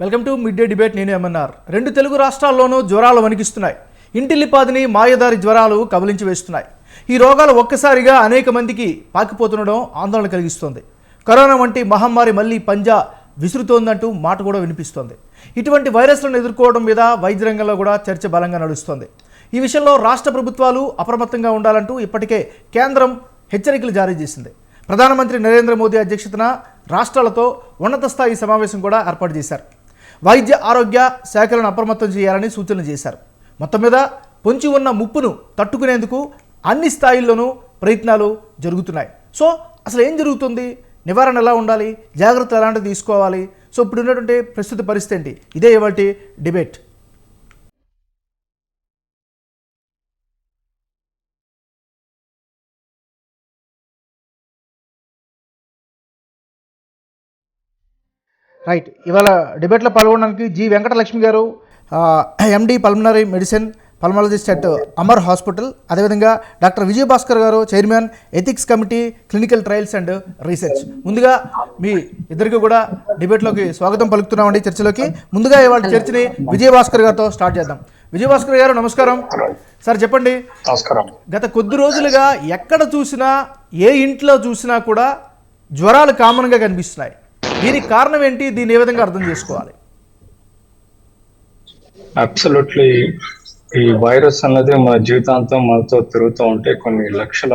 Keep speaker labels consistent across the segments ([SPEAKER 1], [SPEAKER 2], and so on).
[SPEAKER 1] Welcome to mid day debate. నేను MNR. రెండు తెలుగు రాష్ట్రాల్లోనూ జ్వరాలు వణికిస్తున్నాయి. ఇంటిల్లిపాదిని మాయదారి జ్వరాలు కబలించి వేస్తున్నాయి. ఈ రోగాలు ఒక్కసారిగా అనేక మందికి పాకిపోతుండడం ఆందోళన కలిగిస్తోంది. కరోనా వంటి మహమ్మారి మళ్ళీ పంజా విసురుతోందంటూ మాట కూడా వినిపిస్తోంది. ఇటువంటి వైరస్లను ఎదుర్కోవడం మీద వైద్య రంగంలో కూడా చర్చ బలంగా నడుస్తోంది. ఈ విషయంలో రాష్ట్ర ప్రభుత్వాలు అప్రమత్తంగా ఉండాలంటూ ఇప్పటికే కేంద్రం హెచ్చరికలు జారీ చేసింది. ప్రధానమంత్రి నరేంద్ర మోదీ అధ్యక్షతన రాష్ట్రాలతో ఉన్నత స్థాయి సమావేశం కూడా ఏర్పాటు చేశారు. వైద్య ఆరోగ్య శాఖలను అప్రమత్తం చేయాలని సూచనలు చేశారు. మొత్తం మీద పొంచి ఉన్న ముప్పును తట్టుకునేందుకు అన్ని స్థాయిల్లోనూ ప్రయత్నాలు జరుగుతున్నాయి. సో అసలు ఏం జరుగుతుంది, నివారణ ఎలా ఉండాలి, జాగ్రత్తలు ఎలాంటివి తీసుకోవాలి, సో ఇప్పుడు ఉన్నటువంటి ప్రస్తుత పరిస్థితి ఏంటి, ఇదే ఇవాల్టి డిబేట్. రైట్, ఇవాళ డిబేట్లో పాల్గొనడానికి జి వెంకటలక్ష్మి గారు, MD pulmonary medicine pulmonologist at Amar hospital, అదేవిధంగా డాక్టర్ విజయభాస్కర్ గారు, chairman ethics committee clinical trials and research. ముందుగా మీ ఇద్దరికి కూడా డిబేట్లోకి స్వాగతం పలుకుతున్నామండి. చర్చలోకి ముందుగా ఇవాళ చర్చని విజయభాస్కర్ గారితో స్టార్ట్ చేద్దాం. విజయభాస్కర్ గారు నమస్కారం సార్. చెప్పండి, గత కొద్ది రోజులుగా ఎక్కడ చూసినా ఏ ఇంట్లో చూసినా కూడా జ్వరాలు కామన్గా కనిపిస్తున్నాయి. దీనికి కారణం ఏంటి, దీన్ని ఏ విధంగా అర్థం చేసుకోవాలి?
[SPEAKER 2] అబ్సల్యూట్లీ, ఈ వైరస్ అన్నది మన జీవితాంతం మనతో తిరుగుతూ ఉంటే కొన్ని లక్షల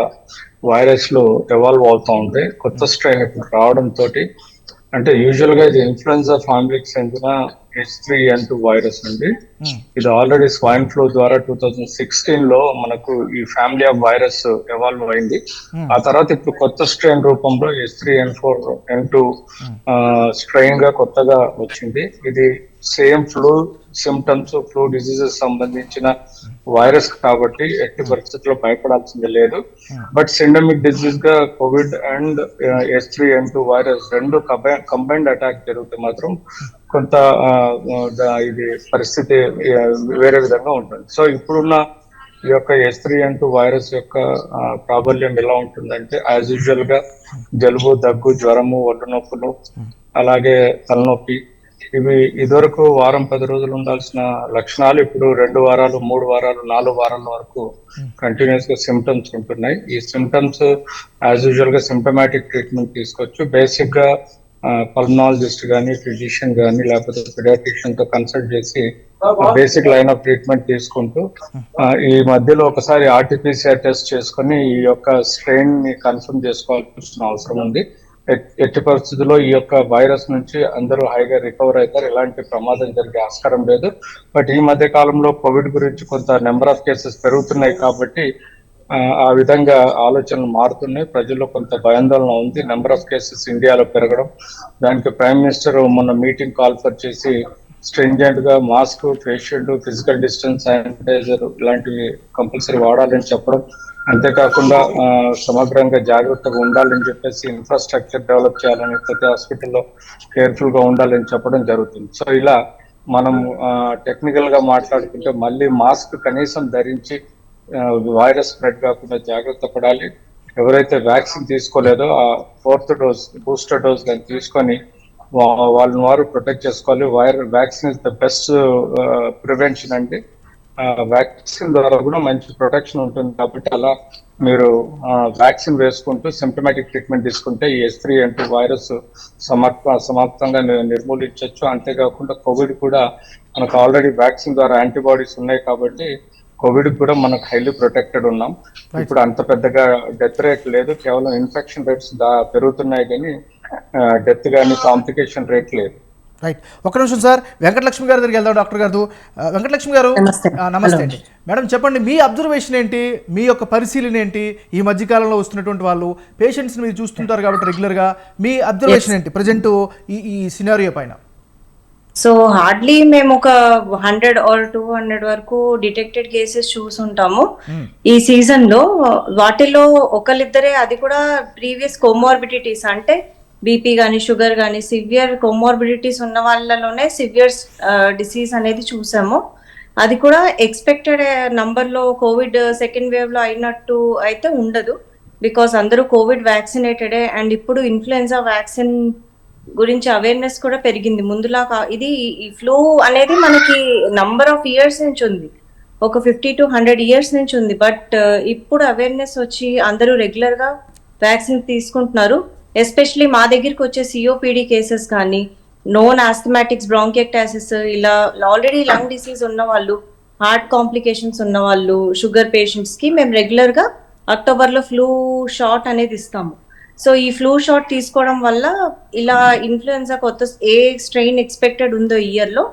[SPEAKER 2] వైరస్లు ఎవాల్వ్ అవుతూ ఉంటాయి. కొత్త స్ట్రెయిన్ ఇప్పుడు రావడంతో, అంటే యూజువల్ గా ఇది ఇన్ఫ్లుయెన్జా ఫ్యామిలీకి చెందిన H3N2 వైరస్ అండి. ఇది ఆల్రెడీ స్వైన్ ఫ్లూ ద్వారా 2016 లో మనకు ఈ ఫ్యామిలీ ఆఫ్ వైరస్ ఎవాల్వ్ అయింది. ఆ తర్వాత ఇప్పుడు కొత్త స్ట్రెయిన్ రూపంలో H3N4N2 స్ట్రెయిన్ గా కొత్తగా వచ్చింది. ఇది same flu symptoms, flu diseases సంబంధించిన వైరస్ కాబట్టి ఎట్టి పరిస్థితుల్లో భయపడాల్సింది లేదు. బట్ సిండమిక్ డిసీజ్ గా కోవిడ్ అండ్ H3N2 వైరస్ రెండు కంబైన్డ్ అటాక్ జరిగితే మాత్రం కొంత ఇది పరిస్థితి వేరే విధంగా ఉంటుంది. సో ఇప్పుడున్న ఈ యొక్క H3N2 వైరస్ యొక్క ప్రాబల్యం ఎలా ఉంటుందంటే, యాజ్ యూజువల్ గా జలుబు, దగ్గు, జ్వరము, ఒళ్ళు నొప్పులు, అలాగే తలనొప్పి, ఇవి ఇదివరకు వారం 10 రోజులు ఉండాల్సిన లక్షణాలు ఇప్పుడు 2 వారాలు, 3 వారాలు, 4 వారాల వరకు కంటిన్యూస్ గా సిమ్టమ్స్ ఉంటున్నాయి. ఈ సిమ్టమ్స్ యాజ్ యూజువల్ గా సిమ్టమాటిక్ ట్రీట్మెంట్ తీసుకోవచ్చు. బేసిక్ గా పల్మనాలజిస్ట్ కానీ, ఫిజిషియన్ కానీ, లేకపోతే పిడియాట్రిషియన్ తో కన్సల్ట్ చేసి బేసిక్ లైన్ ఆఫ్ ట్రీట్మెంట్ తీసుకుంటూ ఈ మధ్యలో ఒకసారి RT-PCR టెస్ట్ చేసుకుని ఈ యొక్క స్ట్రెయిన్ ని కన్ఫర్మ్ చేసుకోవాల్సిన అవసరం ఉంది. ఎట్టి పరిస్థితుల్లో ఈ యొక్క వైరస్ నుంచి అందరూ హైగా రికవర్ అవుతారు, ఎలాంటి ప్రమాదం జరిగే ఆస్కారం లేదు. బట్ ఈ మధ్య కాలంలో కోవిడ్ గురించి కొంత నెంబర్ ఆఫ్ కేసెస్ పెరుగుతున్నాయి కాబట్టి ఆ విధంగా ఆలోచనలు మారుతున్నాయి. ప్రజల్లో కొంత భయాందోళన ఉంది. నెంబర్ ఆఫ్ కేసెస్ ఇండియాలో పెరగడం, దానికి ప్రైమ్ మినిస్టర్ మొన్న మీటింగ్ కాల్ఫర్ చేసి స్ట్రింజెంట్ గా mask, face shield, physical distance, sanitizer ఇలాంటివి కంపల్సరీ వాడాలని చెప్పడం, అంతేకాకుండా సమగ్రంగా జాగ్రత్తగా ఉండాలని చెప్పేసి ఇన్ఫ్రాస్ట్రక్చర్ డెవలప్ చేయాలని, ప్రతి హాస్పిటల్లో కేర్ఫుల్ గా ఉండాలని చెప్పడం జరుగుతుంది. సో ఇలా మనం టెక్నికల్ గా మాట్లాడుకుంటే మళ్ళీ మాస్క్ కనీసం ధరించి వైరస్ స్ప్రెడ్ కాకుండా జాగ్రత్త పడాలి. ఎవరైతే వ్యాక్సిన్ తీసుకోలేదో ఆ 4th డోస్, బూస్టర్ డోస్ కానీ తీసుకొని వాళ్ళని వారు ప్రొటెక్ట్ చేసుకోవాలి. Vaccine is the best prevention అండి. వ్యాక్సిన్ ద్వారా కూడా మంచి ప్రొటెక్షన్ ఉంటుంది కాబట్టి అలా మీరు వ్యాక్సిన్ వేసుకుంటూ సిమ్టమాటిక్ ట్రీట్మెంట్ తీసుకుంటే ఈ H3N2 వైరస్ సమాప్తంగా నిర్మూలించవచ్చు. అంతేకాకుండా కోవిడ్ కూడా మనకు ఆల్రెడీ వ్యాక్సిన్ ద్వారా యాంటీబాడీస్ ఉన్నాయి కాబట్టి కోవిడ్ కూడా మనకు హైలీ ప్రొటెక్టెడ్ ఉన్నాం. ఇప్పుడు అంత పెద్దగా డెత్ రేట్ లేదు, కేవలం ఇన్ఫెక్షన్ రేట్స్ పెరుగుతున్నాయి కానీ డెత్ కానీ కాంప్లికేషన్ రేట్ లేదు.
[SPEAKER 1] రైట్, ఒక నిమిషం సార్. వెంకటలక్ష్మి గారి దగ్గరికి వెళ్దాం. డాక్టర్ గారు, వెంకటలక్ష్మి గారు నమస్తే అండి. మేడం చెప్పండి, మీ అబ్జర్వేషన్ ఏంటి, మీ యొక్క పరిశీలన ఏంటి? ఈ మధ్యకాలంలో వస్తున్నటువంటి వాళ్ళు పేషెంట్స్ని మీరు చూస్తుంటారు కాబట్టి రెగ్యులర్గా, మీ అబ్జర్వేషన్ ఏంటి ప్రజెంట్ ఈ సినారియో పైన?
[SPEAKER 3] సో హార్డ్లీ మేము ఒక 100 or 200 వరకు డిటెక్టెడ్ కేసెస్ చూసుంటాము ఈ సీజన్ లో. వాటిలో ఒకరిద్దరే, అది కూడా ప్రీవియస్ కోమార్బిడిటీస్, అంటే బీపీ కానీ, షుగర్ కానీ, సివియర్ కోమార్బిడిటీస్ ఉన్న వాళ్ళలోనే సివియర్ డిసీజ్ అనేది చూసాము. అది కూడా ఎక్స్పెక్టెడ్ నంబర్లో కోవిడ్ సెకండ్ వేవ్ లో అయినట్టు అయితే ఉండదు, బికాస్ అందరూ కోవిడ్ వ్యాక్సినేటెడే. అండ్ ఇప్పుడు ఇన్ఫ్లుయెన్జా వ్యాక్సిన్ గురించి అవేర్నెస్ కూడా పెరిగింది. ముందులా ఇది ఈ ఫ్లూ అనేది మనకి నంబర్ ఆఫ్ ఇయర్స్ నుంచి ఉంది, ఒక 50 to 100 ఇయర్స్ నుంచి ఉంది. బట్ ఇప్పుడు అవేర్నెస్ వచ్చి అందరూ రెగ్యులర్ గా వ్యాక్సిన్ తీసుకుంటున్నారు. ఎస్పెషలీ మా దగ్గరికి వచ్చే సిఓపిడి కేసెస్ కానీ, నోన్ ఆస్థమాటిక్స్, బ్రాంకియక్టాసిస్, ఇలా ఆల్రెడీ లంగ్ డిసీజ్ ఉన్న వాళ్ళు, హార్ట్ కాంప్లికేషన్స్ ఉన్న వాళ్ళు, షుగర్ పేషెంట్స్ కి మేము రెగ్యులర్ గా అక్టోబర్ లో ఫ్లూ షాట్ అనేది ఇస్తాము. సో ఈ ఫ్లూ షాట్ తీసుకోవడం వల్ల ఇలా ఇన్ఫ్లుయెన్జా కొత్త ఏ స్ట్రెయిన్ ఎక్స్పెక్టెడ్ ఉందో ఇయర్ లో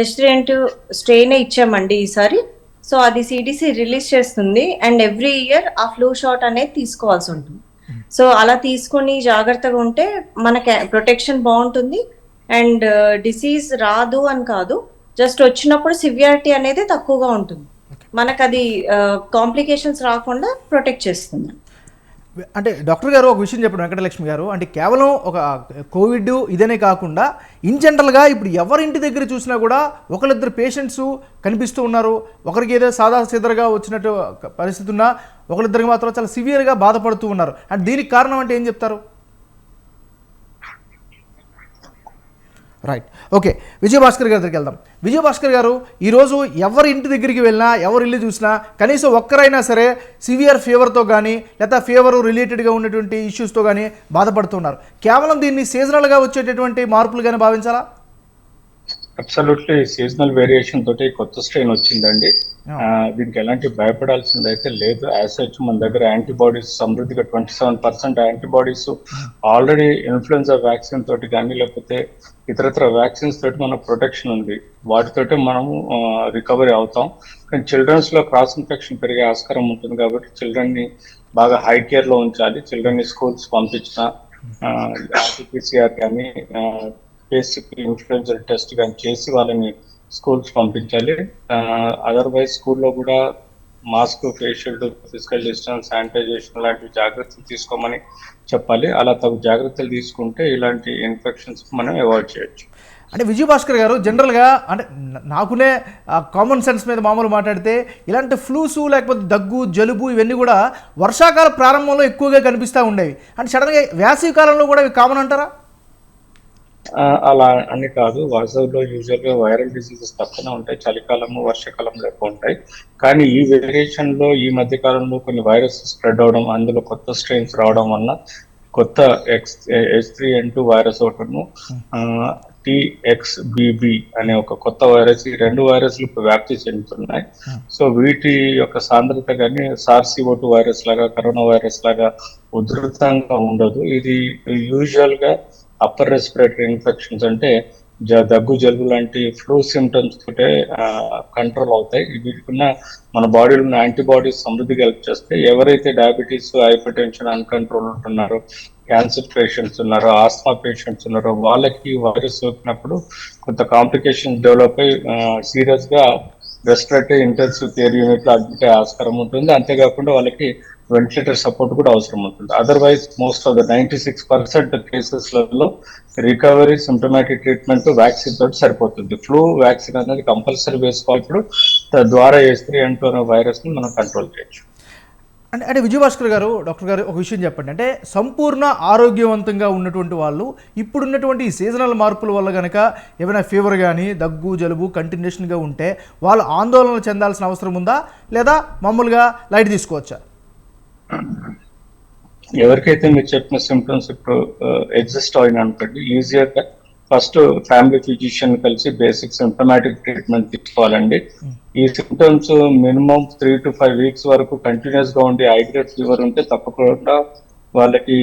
[SPEAKER 3] రెస్టారెంట్ స్ట్రెయిన్ ఇచ్చామండి ఈసారి. సో అది సిడిసి రిలీజ్ చేస్తుంది అండ్ ఎవ్రీ ఇయర్ ఆ ఫ్లూ షాట్ అనేది తీసుకోవాల్సి ఉంటుంది. సో అలా తీసుకొని జాగ్రత్తగా ఉంటే మనకి ప్రొటెక్షన్ బాగుంటుంది అండ్ డిసీజ్ రాదు అని కాదు, జస్ట్ వచ్చినప్పుడు సివియారిటీ అనేది తక్కువగా ఉంటుంది, మనకు అది కాంప్లికేషన్స్ రాకుండా ప్రొటెక్ట్ చేస్తుంది.
[SPEAKER 1] అంటే డాక్టర్ గారు ఒక విషయం చెప్పండి వెంకటలక్ష్మి గారు, అంటే కేవలం ఒక కోవిడ్ ఇదనే కాకుండా ఇన్ జనరల్గా ఇప్పుడు ఎవరి ఇంటి దగ్గర చూసినా కూడా ఒకరిద్దరు పేషెంట్స్ కనిపిస్తూ ఉన్నారు. ఒకరికి ఏదో సాదా సీదరగా వచ్చినట్టు పరిస్థితి ఉన్నా ఒకరిద్దరికి మాత్రం చాలా సివియర్గా బాధపడుతూ ఉన్నారు. అంటే దీనికి కారణం అంటే ఏం చెప్తారు? రైట్, ఓకే, విజయభాస్కర్ గారి దగ్గరికి వెళ్దాం. విజయభాస్కర్ గారు, ఈరోజు ఎవరి ఇంటి దగ్గరికి వెళ్ళినా ఎవరు ఇల్లు చూసినా కనీసం ఒక్కరైనా సరే సివియర్ ఫీవర్తో కానీ లేదా ఫీవర్ రిలేటెడ్గా ఉన్నటువంటి ఇష్యూస్తో కానీ బాధపడుతున్నారు. కేవలం దీన్ని సీజనల్గా వచ్చేటటువంటి మార్పులుగానే భావించాలా?
[SPEAKER 2] అబ్సల్యూట్లీ సీజనల్ వేరియేషన్ తోటి కొత్త స్ట్రెయిన్ వచ్చిందండి. దీనికి ఎలాంటి భయపడాల్సింది అయితే లేదు. యాజ్ సచ్ మన దగ్గర యాంటీబాడీస్ సమృద్ధిగా 27% యాంటీబాడీస్ ఆల్రెడీ ఇన్ఫ్లుయెన్జా వ్యాక్సిన్ తోటి కానీ లేకపోతే ఇతరత్ర వ్యాక్సిన్స్ తోటి మన ప్రొటెక్షన్ ఉంది, వాటితోటి మనము రికవరీ అవుతాం. కానీ చిల్డ్రన్స్ లో క్రాస్ ఇన్ఫెక్షన్ పెరిగే ఆస్కారం ఉంటుంది కాబట్టి చిల్డ్రన్ ని బాగా హై కేర్ లో ఉంచాలి. చిల్డ్రన్ ని స్కూల్స్ పంపించిన ఆర్టీపీసీఆర్ కానీ బేసిక్ ఇన్ఫ్లుయెన్జా టెస్ట్ కానీ చేసి వాళ్ళని స్కూల్స్ పంపించాలి. అదర్వైజ్ స్కూల్లో కూడా mask, face shield, physical distance, sanitization లాంటి జాగ్రత్తలు తీసుకోమని చెప్పాలి. అలా తగు జాగ్రత్తలు తీసుకుంటే ఇలాంటి ఇన్ఫెక్షన్స్ మనం అవాయిడ్ చేయొచ్చు.
[SPEAKER 1] అంటే విజయభాస్కర్ గారు, జనరల్గా అంటే నాకునే కామన్ సెన్స్ మీద మామూలు మాట్లాడితే ఇలాంటి ఫ్లూసు లేకపోతే దగ్గు, జలుబు ఇవన్నీ కూడా వర్షాకాల ప్రారంభంలో ఎక్కువగా కనిపిస్తూ ఉండేవి. అంటే సడన్గా వేసవి కాలంలో కూడా ఇవి కామన్ అంటారా?
[SPEAKER 2] అలా అని కాదు. వేసవిలో యూజువల్ గా వైరల్ డిసీజెస్ తక్కువనే ఉంటాయి, చలికాలము వర్షాకాలంలో ఎక్కువ ఉంటాయి. కానీ ఈ వేరియేషన్ లో ఈ మధ్య కాలంలో కొన్ని వైరస్ స్ప్రెడ్ అవడం, అందులో కొత్త స్ట్రెయిన్స్ రావడం వల్ల కొత్త H3N2 వైరస్ ఒకటి, TXBB అనే ఒక కొత్త వైరస్, ఈ రెండు వైరస్లు ఇప్పుడు వ్యాప్తి చెందుతున్నాయి. సో వీటి యొక్క సాంద్రత కానీ SARS-CoV-2 వైరస్ లాగా, కరోనా వైరస్ లాగా ఉధృతంగా ఉండదు. ఇది యూజువల్ గా అప్పర్ రెస్పిరేటరీ ఇన్ఫెక్షన్స్ అంటే దగ్గు, జలుబు లాంటి ఫ్లూ సిమ్టమ్స్ తోటే కంట్రోల్ అవుతాయి. వీటికున్న మన బాడీలో ఉన్న యాంటీబాడీస్ సమృద్ధిగా హెల్ప్ చేస్తే ఎవరైతే డయాబెటీస్, హైపర్ టెన్షన్, అన్కంట్రోల్ ఉంటున్నారో, క్యాన్సర్ పేషెంట్స్ ఉన్నారో, ఆస్మా పేషెంట్స్ ఉన్నారో వాళ్ళకి వైరస్ సోకినప్పుడు కొంత కాంప్లికేషన్స్ డెవలప్ అయ్యి సీరియస్ గా రెస్పిరేటరీ ఇంటెన్సివ్ కేర్ యూనిట్ లో అడ్మిట్ అయ్యే ఆస్కారం ఉంటుంది. అంతేకాకుండా వాళ్ళకి వెంటిలేటర్ సపోర్ట్ కూడా అవసరం ఉంటుంది. అదర్వైజ్ మోస్ట్ ఆఫ్ ద 96% కేసెస్లలో రికవరీ, సిమ్టమాటిక్ ట్రీట్మెంట్ వ్యాక్సిన్ తోటి సరిపోతుంది. ఫ్లూ వ్యాక్సిన్ అనేది కంపల్సరీ వేసుకోవాలి. ఇప్పుడు తద్వారా H3N2 అనే వైరస్ ని మనం కంట్రోల్ చేయొచ్చు.
[SPEAKER 1] అంటే విజయభాస్కర్ గారు, డాక్టర్ గారు ఒక విషయం చెప్పండి. అంటే సంపూర్ణ ఆరోగ్యవంతంగా ఉన్నటువంటి వాళ్ళు ఇప్పుడున్నటువంటి ఈ సీజనల్ మార్పుల వల్ల కనుక ఏమైనా ఫీవర్ కానీ, దగ్గు, జలుబు కంటిన్యూషన్గా ఉంటే వాళ్ళు ఆందోళన చెందాల్సిన అవసరం ఉందా, లేదా మామూలుగా లైట్ తీసుకోవచ్చా?
[SPEAKER 2] ఎవరికైతే మీరు చెప్పిన సిమ్టమ్స్ ఇప్పుడు ఎగ్జిస్ట్ అయిన అనుకోండి, ఈజీగా ఫస్ట్ ఫ్యామిలీ ఫిజిషియన్ కలిసి బేసిక్ సిమ్టమాటిక్ ట్రీట్మెంట్ తీసుకోవాలండి. ఈ సిమ్టమ్స్ మినిమం 3 to 5 weeks వరకు కంటిన్యూస్ గా ఉండి హైగ్రేడ్ ఫీవర్ ఉంటే తప్పకుండా వాళ్ళకి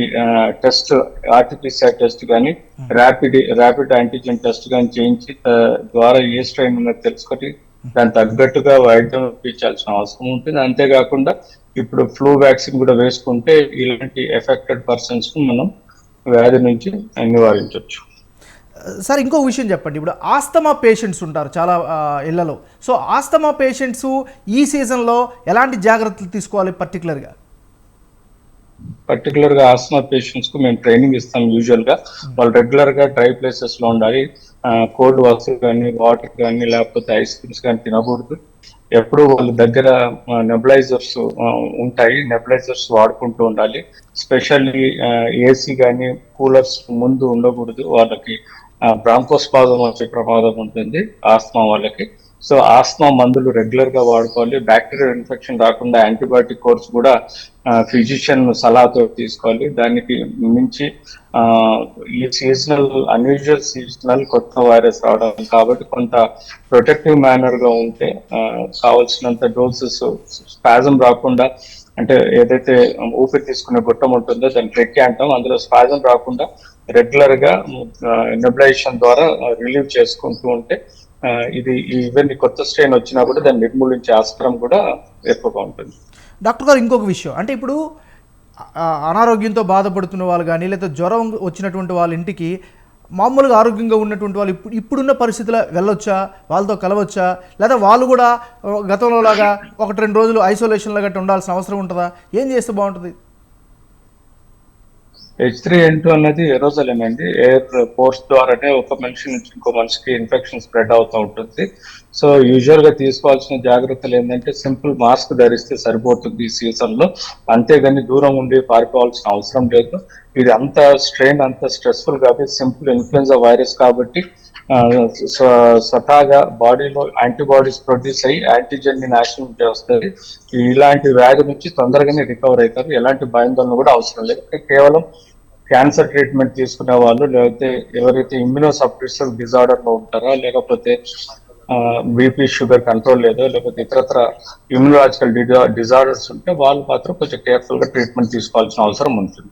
[SPEAKER 2] టెస్ట్, ఆర్టీపీసీఆర్ టెస్ట్ కానీ ర్యాపిడ్ యాంటీజెన్ టెస్ట్ కానీ చేయించి ద్వారా ఏ స్ట్రెయిన్ ఉన్నది తెలుసుకొని దానికి తగ్గట్టుగా వైద్యం ఇప్పించాల్సిన అవసరం ఉంటుంది. అంతేకాకుండా ఇప్పుడు ఫ్లూ వ్యాక్సిన్ కూడా వేసుకుంటే ఇలాంటి ఎఫెక్టెడ్ పర్సన్స్ ను మనం వ్యాధి నుంచి నివారించవచ్చు.
[SPEAKER 1] సార్, ఇంకో విషయం చెప్పండి. ఇప్పుడు ఆస్తమా పేషెంట్స్ ఉంటారు చాలా ఇళ్లలో. సో ఆస్తమా పేషెంట్స్ ఈ సీజన్లో ఎలాంటి జాగ్రత్తలు తీసుకోవాలి పర్టికులర్గా?
[SPEAKER 2] ఆస్తమా పేషెంట్స్ కు మేము ట్రైనింగ్ ఇస్తాం. యూజువల్ గా వాళ్ళు రెగ్యులర్ గా డ్రై ప్లేసెస్ లో ఉండాలి. కోల్డ్ వాటర్ కానీ, వాటర్ కానీ, లేకపోతే ఐస్ క్రీమ్స్ కానీ తినకూడదు. ఎప్పుడు వాళ్ళ దగ్గర నెబులైజర్స్ ఉంటాయి, నెబులైజర్స్ వాడుకుంటూ ఉండాలి. స్పెషల్లీ ఏసీ కానీ కూలర్స్ ముందు ఉండకూడదు, వాళ్ళకి బ్రాంకోస్పాజం వచ్చే ప్రమాదం ఉంటుంది ఆస్మా వాళ్ళకి. సో ఆస్మా మందులు రెగ్యులర్ గా వాడుకోవాలి. బ్యాక్టీరియల్ ఇన్ఫెక్షన్ రాకుండా యాంటీబయాటిక్ కోర్స్ కూడా ఫిజిషియన్ సలహాతో తీసుకోవాలి. దానికి మించి ఆ ఈ అన్యూజువల్ సీజనల్ కొత్త వైరస్ రావడం కాబట్టి కొంత ప్రొటెక్టివ్ మేనర్ గా ఉంటే కావాల్సినంత డోసెస్, స్పాజం రాకుండా, అంటే ఏదైతే ఊపిరి తీసుకునే గుట్టం ఉంటుందో దాన్ని ట్రెక్కి అంటాం, అందులో స్పాజం రాకుండా రెగ్యులర్ గా నెబులైజేషన్ ద్వారా రిలీవ్ చేసుకుంటూ ఉంటే ఇది ఈవెన్ కొత్త స్ట్రెయిన్ వచ్చినా కూడా దాన్ని నిర్మూలించే ఆస్కారం కూడా ఎక్కువగా ఉంటుంది.
[SPEAKER 1] డాక్టర్ గారు ఇంకొక విషయం, అంటే ఇప్పుడు అనారోగ్యంతో బాధపడుతున్న వాళ్ళు కానీ లేదా జ్వరం వచ్చినటువంటి వాళ్ళ ఇంటికి మామూలుగా ఆరోగ్యంగా ఉన్నటువంటి వాళ్ళు ఇప్పుడున్న పరిస్థితుల్లో వెళ్ళొచ్చా, వాళ్ళతో కలవచ్చా, లేదా వాళ్ళు కూడా గతంలో లాగా 1-2 రోజులు ఐసోలేషన్లో గట్రా ఉండాల్సిన అవసరం ఉంటుందా? ఏం చేస్తే బాగుంటుంది?
[SPEAKER 2] H3N2 అన్నది ఎరోజల్ అండి, ఎయిర్ పోర్స్ ద్వారానే ఒక మనిషి నుంచి ఇంకో మనిషికి ఇన్ఫెక్షన్ స్ప్రెడ్ అవుతూ ఉంటుంది. సో యూజువల్ గా తీసుకోవాల్సిన జాగ్రత్తలు ఏంటంటే సింపుల్ మాస్క్ ధరిస్తే సరిపోతుంది ఈ సీజన్ లో, అంతేగాని దూరం ఉండి పారిపోవాల్సిన అవసరం లేదు. ఇది అంత స్ట్రెయిన్, అంత స్ట్రెస్ఫుల్ కాబట్టి సింపుల్ ఇన్ఫ్లుయెన్జా వైరస్ కాబట్టి స్వతహాగా బాడీలో యాంటీబాడీస్ ప్రొడ్యూస్ అయ్యి యాంటీజెన్ ని నాశనం చేస్తుంది. ఇలాంటి వ్యాధి నుంచి తొందరగానే రికవర్ అవుతారు. ఎలాంటి భయాందోళన కూడా అవసరం లేదు. కేవలం క్యాన్సర్ ట్రీట్మెంట్ తీసుకునే వాళ్ళు, లేకపోతే ఎవరైతే ఇమ్యూనో సప్రెసివ్ డిజార్డర్ లో ఉంటారో, లేకపోతే బీపీ షుగర్ కంట్రోల్ లేదో, లేకపోతే ఇతరత్ర ఇమ్యూనలాజికల్ డిజార్డర్స్ ఉంటే వాళ్ళు మాత్రం కొంచెం కేర్ఫుల్ గా ట్రీట్మెంట్ తీసుకోవాల్సిన అవసరం ఉంటుంది.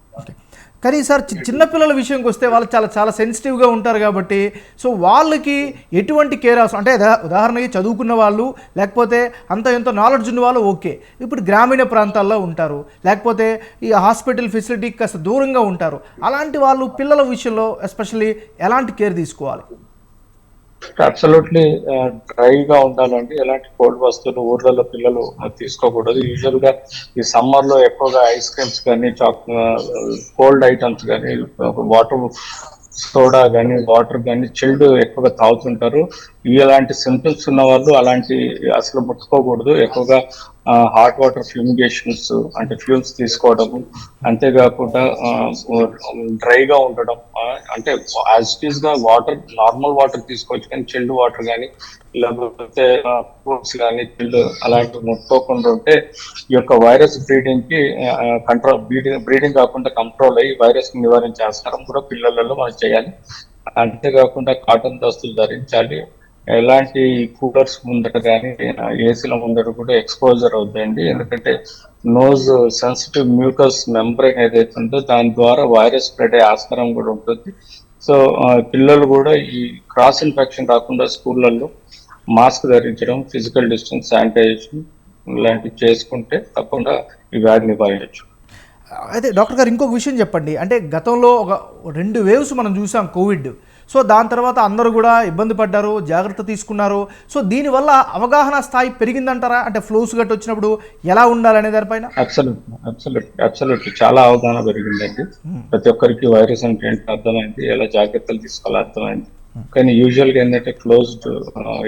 [SPEAKER 1] కానీ సార్ చిన్నపిల్లల విషయంకి వస్తే వాళ్ళు చాలా చాలా సెన్సిటివ్గా ఉంటారు కాబట్టి సో వాళ్ళకి ఎటువంటి కేర్ అవసరం? అంటే ఉదాహరణకి చదువుకున్న వాళ్ళు, లేకపోతే అంత ఎంతో నాలెడ్జ్ ఉన్న వాళ్ళు ఓకే, ఇప్పుడు గ్రామీణ ప్రాంతాల్లో ఉంటారు, లేకపోతే ఈ హాస్పిటల్ ఫెసిలిటీకి కాస్త దూరంగా ఉంటారు, అలాంటి వాళ్ళు పిల్లల విషయంలో ఎస్పెషల్లీ ఎలాంటి కేర్ తీసుకోవాలి?
[SPEAKER 2] అబ్సల్యూట్లీ డ్రైగా ఉండాలండి. ఎలాంటి కోల్డ్ వస్తువులు ఊర్లలో పిల్లలు తీసుకోకూడదు. యూజువల్ గా ఈ సమ్మర్ లో ఎక్కువగా ఐస్ క్రీమ్స్ కానీ, కోల్డ్ ఐటమ్స్ కానీ, వాటర్ సోడా కానీ, వాటర్ కానీ చిల్డ్ ఎక్కువగా తాగుతుంటారు. ఇలాంటి సింప్టమ్స్ ఉన్న వాళ్ళు అలాంటి అసలు ముట్టుకోకూడదు. ఎక్కువగా హాట్ వాటర్ ఫ్యూమిగేషన్స్ అంటే ఫ్యూమ్స్ తీసుకోవడము, అంతేకాకుండా డ్రైగా ఉండడం, అంటే యాజ్ ఇట్ ఈస్ గా వాటర్, నార్మల్ వాటర్ తీసుకోవచ్చు కానీ చిల్డ్ వాటర్ కానీ, లేకపోతే ఫ్రూట్స్ కానీ చిల్డ్ అలాంటివి ముట్టుకోకుండా ఉంటే ఈ యొక్క వైరస్ బ్రీడింగ్ కి కంట్రోల్, బ్రీడింగ్ కాకుండా కంట్రోల్ అయ్యి వైరస్ ని నివారించే ఆస్కారం కూడా పిల్లలలో మనం చేయాలి. అంతేకాకుండా కాటన్ దుస్తులు ధరించాలి. ఎలాంటి కూలర్స్ ముందట కానీ ఏసీల ముందట కూడా ఎక్స్పోజర్ అవుతాయండి. ఎందుకంటే నోజ్ సెన్సిటివ్ మ్యూకస్ మెంబ్రెయిన్ ఏదైతే ఉందో దాని ద్వారా వైరస్ స్ప్రెడ్ అయ్యే ఆస్కారం కూడా ఉంటుంది. సో పిల్లలు కూడా ఈ క్రాస్ ఇన్ఫెక్షన్ రాకుండా స్కూళ్ళల్లో మాస్క్ ధరించడం, ఫిజికల్ డిస్టెన్స్, శానిటైజేషన్ ఇలాంటివి చేసుకుంటే తప్పకుండా ఈ వ్యాధి నివారించవచ్చు.
[SPEAKER 1] అయితే డాక్టర్ గారు ఇంకొక విషయం చెప్పండి, అంటే గతంలో ఒక 2 వేవ్స్ మనం చూసాం కోవిడ్, సో దాని తర్వాత అందరూ కూడా ఇబ్బంది పడ్డారు, జాగ్రత్త తీసుకున్నారు. సో దీనివల్ల అవగాహన స్థాయి పెరిగిందంటారా? అంటే ఫ్లూస్ గట్టి వచ్చినప్పుడు ఎలా ఉండాలనే దానిపైన?
[SPEAKER 2] అబ్సల్యూట్లీ చాలా అవగాహన పెరిగిందండి. ప్రతి ఒక్కరికి వైరస్ అంటే ఏంటో అర్థమైంది, ఎలా జాగ్రత్తలు తీసుకోవాలో అర్థమైంది. కానీ యూజువల్ గా ఏంటంటే క్లోజ్డ్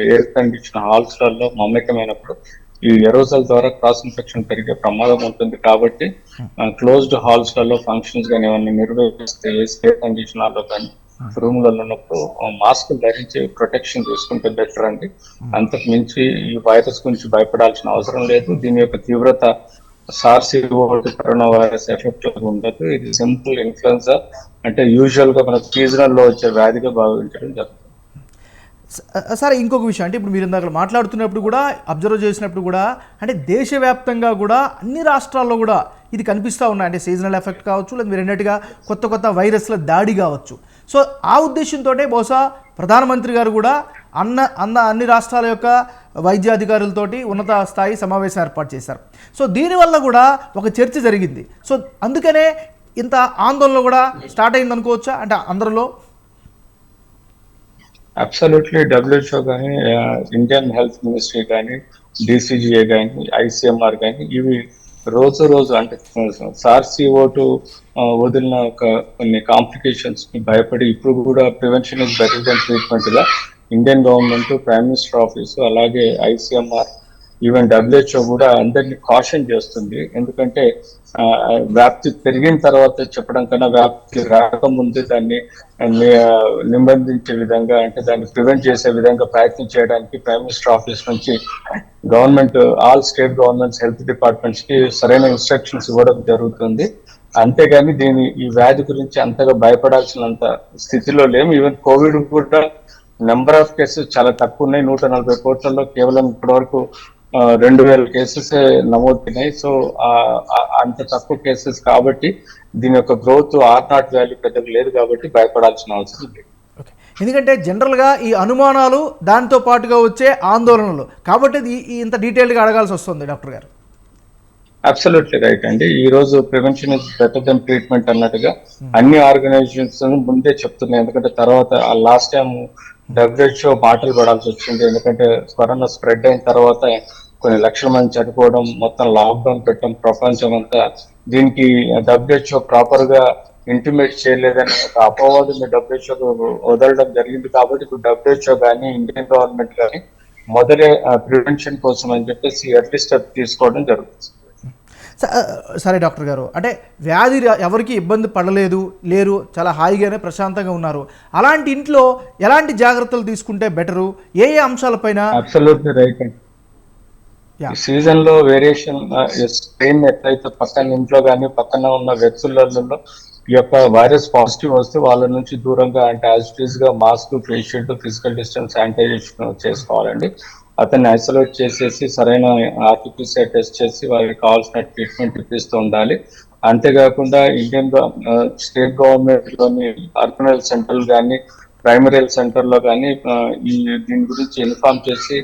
[SPEAKER 2] ఎయిర్ కండిషన్ హాల్స్ లలో మమేకమైనప్పుడు ఈ ఎరోజల్ ద్వారా క్రాస్ ఇన్ఫెక్షన్ పెరిగే ప్రమాదం ఉంటుంది. కాబట్టి క్లోజ్డ్ హాల్స్ లలో ఫంక్షన్స్ కానీ ఏమన్నా నిర్వహిస్తే ఎయిర్ కండిషన్ హాల్లో కానీ రూమ్లలో ఉన్నప్పుడు మాస్క్ ధరించి ప్రొటెక్షన్ తీసుకుంటే బెటర్ అండి. అంతకు మించి ఈ వైరస్ గురించి భయపడాల్సిన అవసరం లేదు. దీని యొక్క తీవ్రత SARS-CoV కరోనా వైరస్ ఎఫెక్ట్ ఉండదు. ఇది సింపుల్ ఇన్ఫ్లుయెన్జా, అంటే యూజువల్ గా మన సీజనల్ లో వచ్చే వ్యాధిగా భావించడం జరుగుతుంది.
[SPEAKER 1] సరే ఇంకొక విషయం, అంటే ఇప్పుడు మీరు ఇందాక మాట్లాడుతున్నప్పుడు కూడా అబ్జర్వ్ చేసినప్పుడు కూడా అంటే దేశవ్యాప్తంగా కూడా అన్ని రాష్ట్రాల్లో కూడా ఇది కనిపిస్తూ ఉన్నాయి. అంటే సీజనల్ ఎఫెక్ట్ కావచ్చు, లేదా మీరు అన్నట్టుగా కొత్త కొత్త వైరస్ల దాడి కావచ్చు. సో ఆ ఉద్దేశంతో బహుశా ప్రధానమంత్రి గారు కూడా అన్ని రాష్ట్రాల యొక్క వైద్యాధికారులతోటి ఉన్నత స్థాయి సమావేశం ఏర్పాటు చేశారు. సో దీనివల్ల కూడా ఒక చర్చ జరిగింది. సో అందుకనే ఇంత ఆందోళన కూడా స్టార్ట్ అయింది అనుకోవచ్చా అంటే అందరిలో?
[SPEAKER 2] అబ్సల్యూట్లీ. WHO కానీ, ఇండియన్ హెల్త్ మినిస్ట్రీ కానీ, DCGA కానీ, ICMR కానీ ఇవి రోజు అంటే SARS-CoV వదిలిన కొన్ని కాంప్లికేషన్స్ ని భయపడి ఇప్పుడు కూడా prevention is better than treatment గా Indian government, prime minister office, అలాగే ICMR, ఈవెన్ WHO కూడా అందరినీ కాషన్ చేస్తుంది. ఎందుకంటే వ్యాప్తి పెరిగిన తర్వాత చెప్పడం కన్నా వ్యాప్తి రాకముందు దాన్ని నిబంధించే విధంగా, అంటే దాన్ని ప్రివెంట్ చేసే విధంగా ప్రయత్నం చేయడానికి ప్రైమ్ మినిస్టర్ ఆఫీస్ నుంచి government all state governments health departments కి సరైన ఇన్స్ట్రక్షన్స్ ఇవ్వడం జరుగుతుంది. అంతేగాని ఈ వ్యాధి గురించి అంతగా భయపడాల్సినంత స్థితిలో లేము. ఈవెన్ కోవిడ్ కూడా నెంబర్ ఆఫ్ కేసెస్ చాలా తక్కువ ఉన్నాయి. 140 కోట్లలో కేవలం ఇప్పటి వరకు 2000 కేసెస్ నమోదైనాయి. సో అంత తక్కువ కేసెస్ కాబట్టి దీని యొక్క గ్రోత్ R0 వాల్యూ పెద్దగా లేదు కాబట్టి భయపడాల్సిన అవసరం లేదు.
[SPEAKER 1] ఎందుకంటే జనరల్గా ఈ అనుమానాలు దాంతో పాటుగా వచ్చే ఆందోళనలు కాబట్టి ఇంత డీటెయిల్గా అడగాల్సి వస్తుంది డాక్టర్ గారు.
[SPEAKER 2] అబ్సల్యూట్లీ రైట్ అండి. ఈ రోజు prevention is better than treatment అన్నట్టుగా అన్ని ఆర్గనైజేషన్స్ ముందే చెప్తున్నాయి. ఎందుకంటే తర్వాత లాస్ట్ టైం WHO మాటలు పడాల్సి వచ్చింది. ఎందుకంటే కరోనా స్ప్రెడ్ అయిన తర్వాత కొన్ని లక్షల మంది చనిపోవడం, మొత్తం లాక్డౌన్ పెట్టడం ప్రపంచం అంతా. దీనికి WHO ప్రాపర్ గా ఇంటిమేట్ చేయలేదని ఒక అపవాదం WHO వదలడం జరిగింది. కాబట్టి ఇప్పుడు WHO కానీ ఇండియన్ గవర్నమెంట్ కానీ మొదలే ప్రివెన్షన్ కోసం అని చెప్పేసి ఎర్లీ స్టెప్ తీసుకోవడం జరుగుతుంది.
[SPEAKER 1] సరే డాక్టర్ గారు, అంటే వ్యాధి ఎవరికి ఇబ్బంది పడలేదు, లేరు, చాలా హాయిగానే ప్రశాంతంగా ఉన్నారు. అలాంటి ఇంట్లో ఎలాంటి జాగ్రత్తలు తీసుకుంటే బెటరు, ఏ అంశాలపైన?
[SPEAKER 2] అబ్సల్యూట్లీ రైట్ అండి. సీజన్ లో వేరియేషన్ స్ట్రెయిన్ ఎట్లయితే పక్కన ఇంట్లో కానీ పక్కన ఉన్న వ్యక్తులలో ఈ యొక్క వైరస్ పాజిటివ్ వస్తే వాళ్ళ నుంచి దూరంగా, అంటే యాజ్ గా mask, face shield, physical distance, sanitization చేసుకోవాలండి. అతన్ని ఐసోలేట్ చేసేసి సరైన RT-PCR టెస్ట్ చేసి వారికి కావాల్సిన ట్రీట్మెంట్ ఇప్పిస్తూ ఉండాలి. అంతేకాకుండా ఇండియన్ స్టేట్ గవర్నమెంట్ లోని అర్బన్ హెల్త్ సెంటర్ కానీ ప్రైమరీ హెల్త్ సెంటర్ లో కానీ దీని గురించి ఇన్ఫార్మ్ చేసి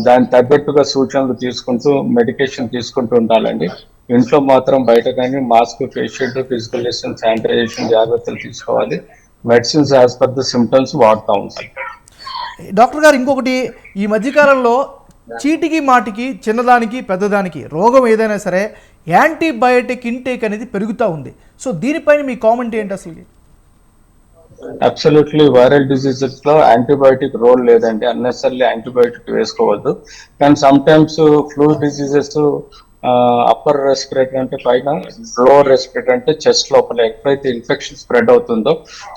[SPEAKER 2] దానికి తగ్గట్టుగా సూచనలు తీసుకుంటూ మెడికేషన్ తీసుకుంటూ ఉండాలండి. ఇంట్లో మాత్రం బయట కానీ mask, face shield, physical distance, sanitization జాగ్రత్తలు తీసుకోవాలి. Medicines as per the symptoms వాడుతూ ఉంటాయి.
[SPEAKER 1] డాక్టర్ గారు, ఇంకొకటి, ఈ మధ్యకాలంలో చీటికి మాటికి చిన్నదానికి పెద్దదానికి రోగం ఏదైనా సరే యాంటీబయాటిక్ ఇంటేక్ అనేది పెరుగుతూ ఉంది. సో దీనిపైన మీ కామెంట్ ఏంటి అసలు?
[SPEAKER 2] అబ్సల్యూట్లీ వైరల్ డిసీజెస్ లో యాంటీబయాటిక్ రోల్ లేదండి. అన్నెసర్లీ యాంటీబయాటిక్ వేసుకోవద్దు. కానీ some times flu diseases upper respiratory అంటే పైన, లోవర్ రెస్పిరేటరీ అంటే చెస్ట్ లోపల ఎక్కడైతే ఇన్ఫెక్షన్ స్ప్రెడ్ అవుతుందో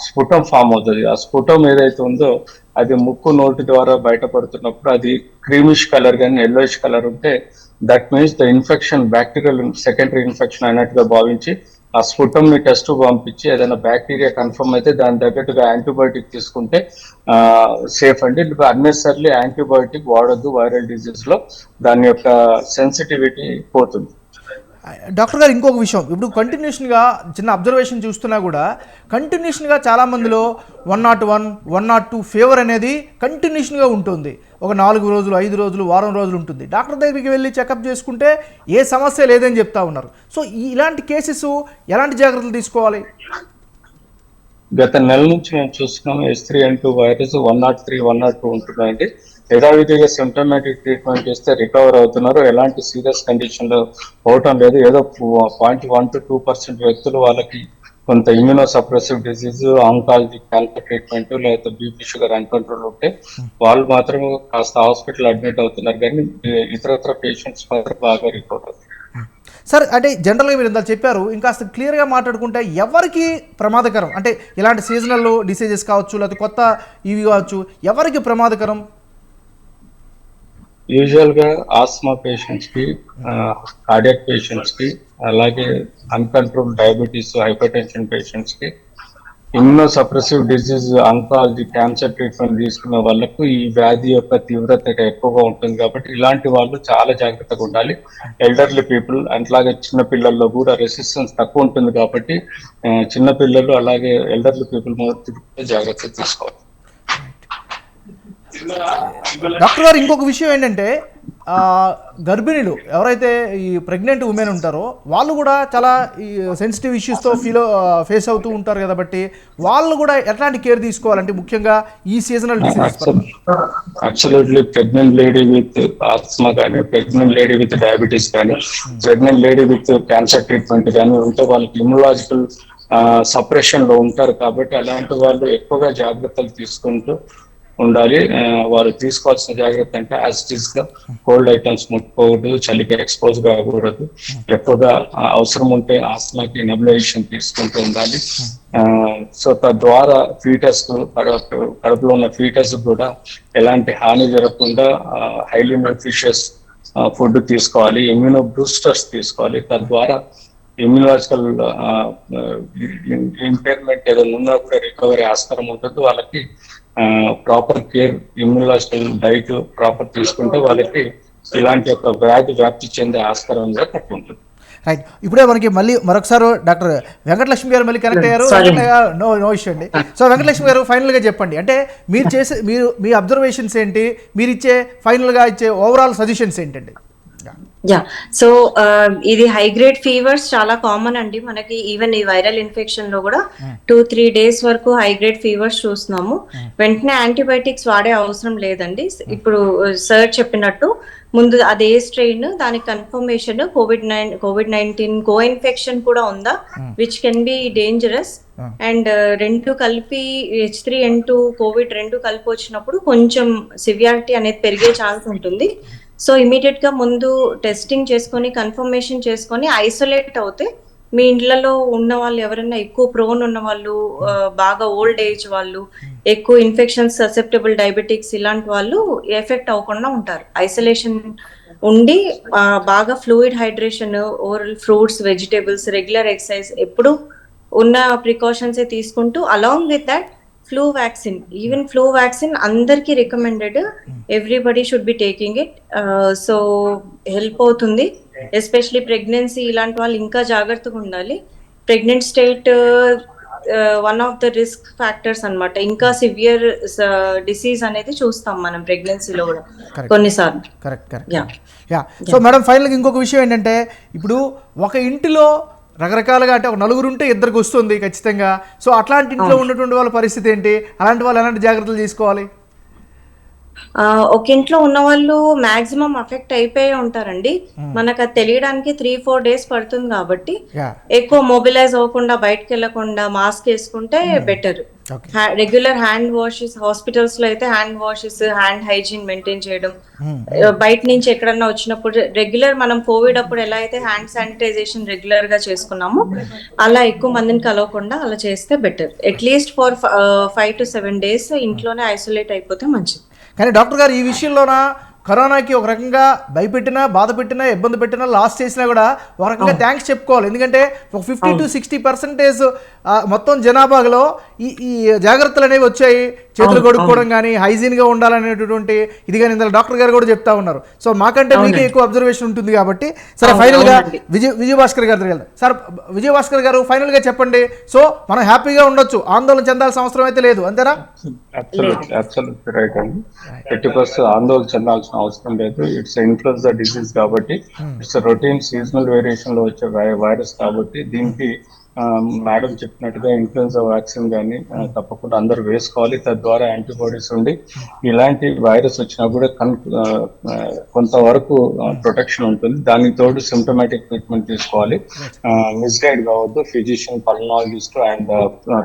[SPEAKER 2] స్ఫుటం ఫామ్ అవుతుంది. ఆ స్ఫుటం ఏదైతే ఉందో అది ముక్కు, నోటి ద్వారా బయటపడుతున్నప్పుడు అది క్రీమిష్ కలర్ కానీ ఎల్లోయిష్ కలర్ ఉంటే that means the infection bacterial secondary infection అయినట్టుగా భావించి ఆ స్ఫుటం ని టెస్ట్ పంపించి ఏదైనా బ్యాక్టీరియా కన్ఫర్మ్ అయితే దాని తగ్గట్టుగా యాంటీబయాటిక్ తీసుకుంటే సేఫ్ అండి. అన్నెసర్లీ యాంటీబయాటిక్ వాడొద్దు వైరల్ డిజీజ్ లో, దాని యొక్క సెన్సిటివిటీ పోతుంది.
[SPEAKER 1] డాక్టర్ గారు, ఇంకొక విషయం, ఇప్పుడు కంటిన్యూషన్గా చిన్న అబ్జర్వేషన్ చూస్తున్నా కూడా కంటిన్యూషన్గా చాలామందిలో 101, 102 ఫీవర్ అనేది కంటిన్యూషన్గా ఉంటుంది. ఒక 4 రోజులు, 5 రోజులు, వారం రోజులు ఉంటుంది. డాక్టర్ దగ్గరికి వెళ్ళి చెకప్ చేసుకుంటే ఏ సమస్య లేదని చెప్తా ఉన్నారు. సో ఇలాంటి కేసెస్ ఎలాంటి జాగ్రత్తలు తీసుకోవాలి?
[SPEAKER 2] గత నెల నుంచి మేము చూస్తున్నాం H3N2 వైరస్ 103, 102 ఉంటున్నాయండి. యథావిధిగా సిమ్టమాటిక్ ట్రీట్మెంట్ చేస్తే రికవర్ అవుతున్నారు. ఎలాంటి సీరియస్ కండిషన్ లో పోవటం లేదు. ఏదో 0.1 to 2% వ్యక్తులు వాళ్ళకి కొంత immuno suppressive disease, oncology, cancer treatment, లేకపోతే బీపీ, షుగర్ అన్కంట్రోల్ ఉంటే వాళ్ళు మాత్రం కాస్త హాస్పిటల్ అడ్మిట్ అవుతున్నారు. కానీ ఇతరత్ర పేషెంట్స్ మాత్రం బాగా రికవర్ అవుతారు.
[SPEAKER 1] సార్, అంటే జనరల్గా మీరు ఇంత చెప్పారు, ఇంకాస్త క్లియర్గా మాట్లాడుకుంటే ఎవరికి ప్రమాదకరం, అంటే ఇలాంటి సీజనల్ డిసీజెస్ కావచ్చు, లేకపోతే కొత్త ఇవి కావచ్చు, ఎవరికి ప్రమాదకరం?
[SPEAKER 2] యూజువల్ గా ఆస్మా పేషెంట్స్ కి, కార్డియాక్ పేషెంట్స్ కి, అలాగే uncontrol diabetes, hypertension patients కి, immunosuppressive disease, oncology, cancer treatment తీసుకున్న వాళ్ళకు ఈ వ్యాధి యొక్క తీవ్రత ఎక్కువగా ఉంటుంది. కాబట్టి ఇలాంటి వాళ్ళు చాలా జాగ్రత్తగా ఉండాలి. ఎల్డర్లీ పీపుల్, అట్లాగే చిన్న పిల్లల్లో కూడా రెసిస్టెన్స్ తక్కువ ఉంటుంది. కాబట్టి చిన్న పిల్లలు అలాగే ఎల్డర్లీ పీపుల్ జాగ్రత్త తీసుకోవాలి.
[SPEAKER 1] డాక్టర్ గారు, ఇంకొక విషయం ఏంటంటే గర్భిణీలు ఎవరైతే ఈ ప్రెగ్నెంట్ ఉమెన్ ఉంటారో వాళ్ళు కూడా చాలా ఈ సెన్సిటివ్ ఇష్యూస్తో ఫేస్ అవుతూ ఉంటారు కాబట్టి వాళ్ళు కూడా ఎట్లాంటి కేర్ తీసుకోవాలంటే ముఖ్యంగా ఈ seasonal diseases?
[SPEAKER 2] Absolutely. Pregnant lady with asthma కానీ, ప్రెగ్నెంట్ లేడీ విత్ డయాబెటీస్ కానీ, pregnant lady with cancer treatment కానీ ఉంటే వాళ్ళకి ఇమ్యునాలజికల్ సప్రెషన్ లో ఉంటారు. కాబట్టి అలాంటి వాళ్ళు ఎక్కువగా జాగ్రత్తలు తీసుకుంటూ ఉండాలి. వారు తీసుకోవాల్సిన జాగ్రత్త అంటే యాజ్ ఇట్ ఈస్ గా కోల్డ్ ఐటమ్స్ ముట్టుకోకూడదు, చలికి ఎక్స్పోజ్ కాకూడదు, ఎక్కువగా అవసరం ఉంటే ఆస్మాకి నెబులైజేషన్ తీసుకుంటూ ఉండాలి. సో తద్వారా ఫీటస్ కడుపులో ఉన్న ఫీటస్ కూడా ఎలాంటి హాని జరగకుండా హైలీ న్యూట్రిషియస్ ఫుడ్ తీసుకోవాలి, ఇమ్యూనో బూస్టర్స్ తీసుకోవాలి. తద్వారా ఇమ్యూనలాజికల్ ఇంపైర్మెంట్ ఏదైనా ఉన్నా కూడా రికవరీ ఆస్కారం ఉంటుంది. వాళ్ళకి proper care, immunological diet proper తీసుకుంటే వాళ్ళకి ఇలాంటి ఒక వ్యాధి వ్యాప్తి చెందే ఆస్కారం అనేది తక్కువ ఉంటుంది.
[SPEAKER 1] రైట్. ఇప్పుడే మనకి మరొకసారి డాక్టర్ వెంకటలక్ష్మి గారు మళ్ళీ కనెక్ట్ అయ్యారు. నో ఇష్యూ అండి. సో వెంకటలక్ష్మి గారు ఫైనల్గా చెప్పండి, అంటే మీరు మీ అబ్జర్వేషన్స్ ఏంటి, మీరు ఇచ్చే ఫైనల్గా ఇచ్చే ఓవరాల్ సజెషన్స్ ఏంటండి?
[SPEAKER 3] సో ఇది హై గ్రేడ్ ఫీవర్స్ చాలా కామన్ అండి మనకి. ఈవెన్ ఈ వైరల్ ఇన్ఫెక్షన్ లో కూడా 2-3 days వరకు హై గ్రేడ్ ఫీవర్స్ చూస్తున్నాము. వెంటనే యాంటీబయాటిక్స్ వాడే అవసరం లేదండి. ఇప్పుడు సార్ చెప్పినట్టు ముందు అదే స్ట్రెయిన్, దానికి కన్ఫర్మేషన్ కోవిడ్-19 కో ఇన్ఫెక్షన్ కూడా ఉందా, which can be dangerous. And రెండు కలిపి H3N2 కోవిడ్ రెండు కలిపి వచ్చినప్పుడు కొంచెం సివియారిటీ అనేది పెరిగే ఛాన్స్ ఉంటుంది. సో ఇమీడియట్ గా ముందు టెస్టింగ్ చేసుకొని కన్ఫర్మేషన్ చేసుకొని ఐసోలేట్ అవుతే మీ ఇండ్లలో ఉన్న వాళ్ళు ఎవరైనా ఎక్కువ ప్రోన్ ఉన్న వాళ్ళు, బాగా ఓల్డ్ ఏజ్ వాళ్ళు, ఎక్కువ ఇన్ఫెక్షన్ ససెప్టబుల్ డయాబెటిక్స్ ఇలాంటి వాళ్ళు ఎఫెక్ట్ అవ్వకుండా ఉంటారు. ఐసోలేషన్ ఉండి బాగా fluid hydration, oral fruits, vegetables, regular exercise ఎప్పుడు ఉన్న ప్రికాషన్స్ తీసుకుంటూ, along with that flu vaccine, even flu vaccine అందరికీ recommended, everybody should be taking it. So help అవుతుంది. ఎస్పెషలీ ప్రెగ్నెన్సీ ఇలాంటి వాళ్ళు ఇంకా జాగ్రత్తగా ఉండాలి. Pregnant state one of the risk factors అన్నమాట. ఇంకా సివియర్ డిసీజ్ అనేది చూస్తాం మనం ప్రెగ్నెన్సీలో కూడా కొన్నిసార్లు.
[SPEAKER 1] సో మేడం ఫైనల్గా ఇంకొక విషయం ఏంటంటే, ఇప్పుడు ఒక ఇంటిలో రకరకాలుగా, అంటే ఒక నలుగురు ఉంటే ఇద్దరికి వస్తుంది ఖచ్చితంగా. సో అట్లాంటి ఇంట్లో ఉన్నటువంటి వాళ్ళ పరిస్థితి ఏంటి, అలాంటి వాళ్ళు ఎలాంటి జాగ్రత్తలు తీసుకోవాలి?
[SPEAKER 3] ఒక ఇంట్లో ఉన్న వాళ్ళు మాక్సిమం అఫెక్ట్ అయిపోయి ఉంటారండి. మనకు అది తెలియడానికి 3-4 days పడుతుంది కాబట్టి ఎక్కువ మొబిలైజ్ అవ్వకుండా, బయటకు వెళ్లకుండా మాస్క్ వేసుకుంటే better. Regular hand washes, hospitals లో అయితే hand washes, hand hygiene maintain చేయడం, బయట నుంచి ఎక్కడన్నా వచ్చినప్పుడు రెగ్యులర్ మనం కోవిడ్ అప్పుడు ఎలా అయితే హ్యాండ్ శానిటైజేషన్ రెగ్యులర్ గా చేసుకున్నామో అలా ఎక్కువ మందిని కలవకుండా అలా చేస్తే better. At least for 5 to 7 days ఇంట్లోనే ఐసోలేట్ అయిపోతే మంచిది.
[SPEAKER 1] కానీ డాక్టర్ గారు ఈ విషయంలోన కరోనాకి ఒక రకంగా భయపెట్టినా, బాధ పెట్టినా, ఇబ్బంది పెట్టినా, లాస్ చేసినా కూడా ఒక రకంగా థ్యాంక్స్ చెప్పుకోవాలి. ఎందుకంటే ఒక 50 to 60% మొత్తం జనాభాలో ఈ జాగ్రత్తలు అనేవి వచ్చాయి. చేతులు కడుక్కోవడం కానీ, హైజీన్గా ఉండాలనేటటువంటి ఇది కానీ ఇందులో డాక్టర్ గారు కూడా చెప్తా ఉన్నారు. సో మాకంటే మీకే ఎక్కువ అబ్జర్వేషన్ ఉంటుంది కాబట్టి. సరే ఫైనల్గా విజయభాస్కర్ గారి దగ్గర వెళ్దాం. సార్ విజయభాస్కర్ గారు ఫైనల్గా చెప్పండి. సో మనం హ్యాపీగా ఉండొచ్చు, ఆందోళన చెందాల్సిన అవసరం అయితే లేదు, అంతేనా?
[SPEAKER 2] అబ్సల్యూట్లీ రైట్ అండి. 80% ఆందోళన చెందాల్సిన అవసరం లేదు. ఇట్స్ ఇన్ఫ్లుయెన్జా డిసీజ్ కాబట్టి, ఇట్స్ రొటీన్ సీజనల్ వేరియేషన్ లో వచ్చే వైరస్ కాబట్టి దీనికి మేడం చెప్పినట్టుగా ఇన్ఫ్లుయెన్జా వ్యాక్సిన్ కానీ తప్పకుండా అందరూ వేసుకోవాలి. తద్వారా యాంటీబాడీస్ ఉండి ఇలాంటి వైరస్ వచ్చినా కూడా కొంతవరకు ప్రొటెక్షన్ ఉంటుంది. దానికి తోడు సిమ్టమాటిక్ ట్రీట్మెంట్ తీసుకోవాలి. మిస్గైడ్ కావద్దు. ఫిజిషియన్, పల్మనాలజిస్ట్ అండ్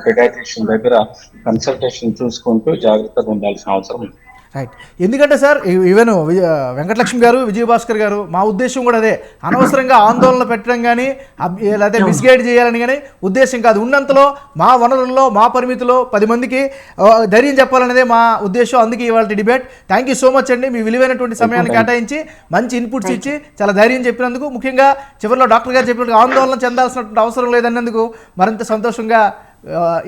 [SPEAKER 2] పెడియాట్రిషియన్ దగ్గర కన్సల్టేషన్ చూసుకుంటూ జాగ్రత్తగా ఉండాల్సిన అవసరం ఉంది.
[SPEAKER 1] రైట్. ఎందుకంటే సార్ ఈవెన్ వెంకటలక్ష్మి గారు, విజయభాస్కర్ గారు, మా ఉద్దేశం కూడా అదే. అనవసరంగా ఆందోళన పెట్టడం కానీ, లేకపోతే మిస్గైడ్ చేయాలని కానీ ఉద్దేశం కాదు. ఉన్నంతలో మా వనరుల్లో, మా పరిమితిలో 10 మందికి ధైర్యం చెప్పాలనేదే మా ఉద్దేశం. అందుకే ఇవాళ debate. Thank you so much అండి, మీ విలువైనటువంటి సమయాన్ని కేటాయించి మంచి ఇన్పుట్స్ ఇచ్చి చాలా ధైర్యం చెప్పినందుకు. ముఖ్యంగా చివరిలో డాక్టర్ గారు చెప్పినట్టు ఆందోళన చెందాల్సినటువంటి అవసరం లేదన్నందుకు మరింత సంతోషంగా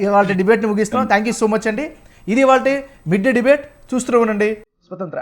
[SPEAKER 1] ఇవాళ డిబేట్ని ముగిస్తున్నాం. థ్యాంక్ యూ సో మచ్ అండి. ఇది ఇవాళ మిడ్ డే డిబేట్. చూస్తూ ఉండండి స్వతంత్ర.